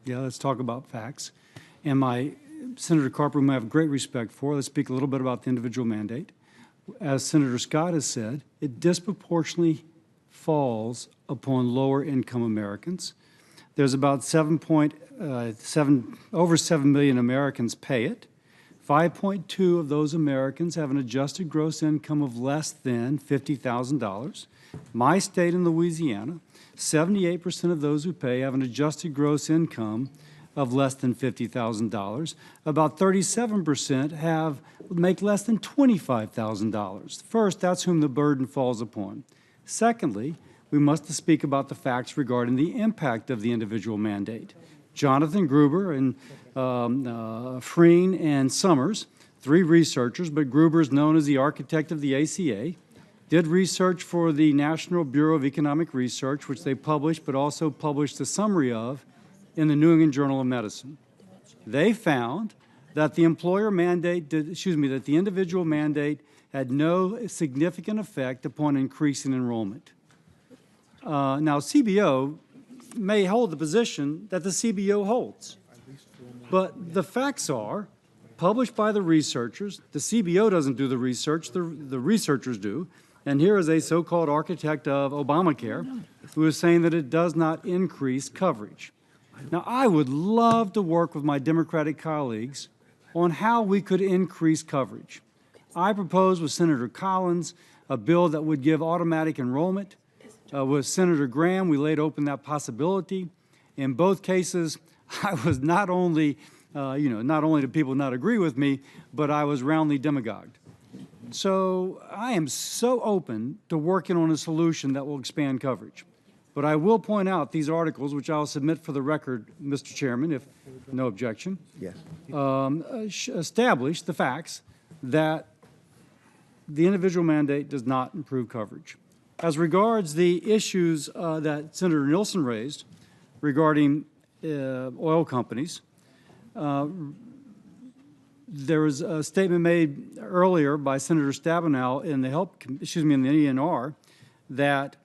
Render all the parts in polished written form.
Yeah, let's talk about facts. And Senator Carper, whom I have great respect for, let's speak a little bit about the individual mandate. As Senator Scott has said, it disproportionately falls upon lower income Americans. There's about over 7 million Americans pay it. 5.2 of those Americans have an adjusted gross income of less than $50,000. My state in Louisiana, 78% of those who pay have an adjusted gross income of less than $50,000. About 37% make less than $25,000. First, that's whom the burden falls upon. Secondly, we must speak about the facts regarding the impact of the individual mandate. Jonathan Gruber and Freen and Summers, 3 researchers, but Gruber is known as the architect of the ACA, did research for the National Bureau of Economic Research, which they published, but also published a summary of in the New England Journal of Medicine. They found that the that the individual mandate had no significant effect upon increasing enrollment. Now, CBO may hold the position that the CBO holds, but the facts are published by the researchers. The CBO doesn't do the research, the researchers do. And here is a so-called architect of Obamacare who is saying that it does not increase coverage. Now, I would love to work with my Democratic colleagues on how we could increase coverage. I proposed with Senator Collins a bill that would give automatic enrollment. With Senator Graham, we laid open that possibility. In both cases, I was not only did people not agree with me, but I was roundly demagogued. So I am so open to working on a solution that will expand coverage. But I will point out these articles, which I'll submit for the record, Mr. Chairman, if no objection, yes, establish the facts that the individual mandate does not improve coverage. As regards the issues that Senator Nielsen raised regarding oil companies, there was a statement made earlier by Senator Stabenow in the in the ENR that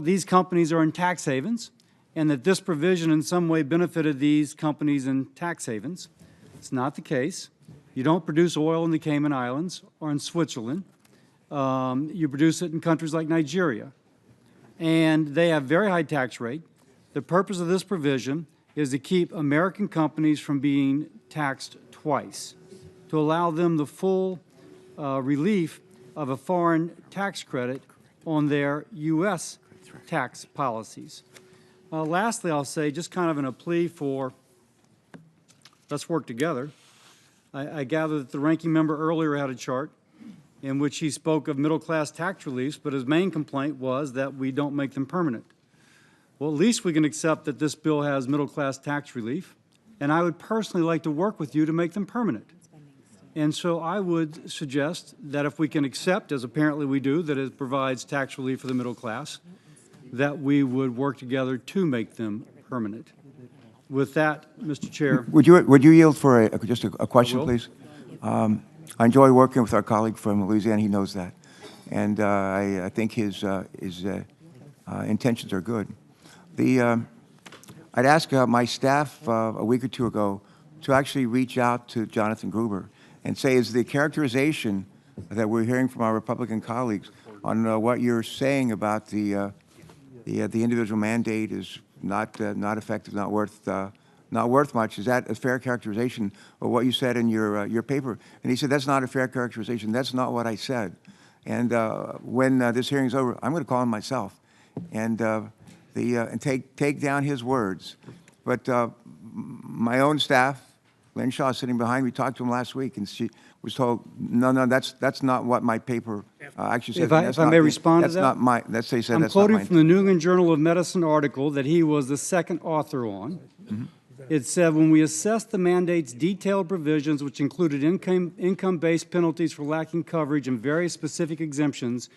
these companies are in tax havens and that this provision in some way benefited these companies in tax havens. It's not the case. You don't produce oil in the Cayman Islands or in Switzerland. You produce it in countries like Nigeria. And they have very high tax rate. The purpose of this provision is to keep American companies from being taxed twice, to allow them the full relief of a foreign tax credit on their U.S. tax policies. Lastly, I'll say, just kind of in a plea for let's work together, I gather that the ranking member earlier had a chart in which he spoke of middle-class tax reliefs, but his main complaint was that we don't make them permanent. Well, at least we can accept that this bill has middle-class tax relief, and I would personally like to work with you to make them permanent. And so I would suggest that if we can accept, as apparently we do, that it provides tax relief for the middle class, that we would work together to make them permanent. With that, Mr. Chair. Would you yield for just a question, please? I enjoy working with our colleague from Louisiana. He knows that, and I think his intentions are good. I'd ask my staff a week or two ago to actually reach out to Jonathan Gruber and say, is the characterization that we're hearing from our Republican colleagues on what you're saying about the individual mandate is not effective, not worth much. Is that a fair characterization of what you said in your paper? And he said, that's not a fair characterization. That's not what I said. And when this hearing's over, I'm going to call him myself and take down his words. But my own staff, Lynn Shaw, sitting behind me, talked to him last week, and she was told, no, that's not what my paper actually said. If I may respond to that? That's not my, that's they said. I'm that's not quoting mine. from the New England Journal of Medicine article that he was the second author on. Mm-hmm. It said, when we assessed the mandate's detailed provisions, which included income-based penalties for lacking coverage and various specific exemptions,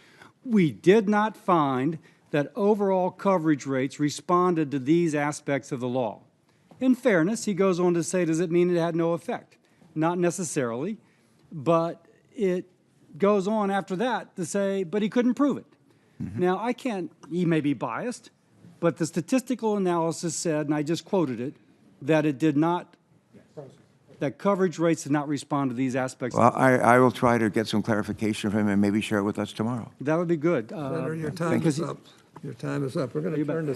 we did not find that overall coverage rates responded to these aspects of the law. In fairness, he goes on to say, does it mean it had no effect? Not necessarily, but it goes on after that to say, but he couldn't prove it. Mm-hmm. Now, he may be biased, But the statistical analysis said, and I just quoted it, that it did not, that coverage rates did not respond to these aspects. Well, I will try to get some clarification from him and maybe share it with us tomorrow. That would be good. Senator, your time because is up. Your time is up. We're going to turn to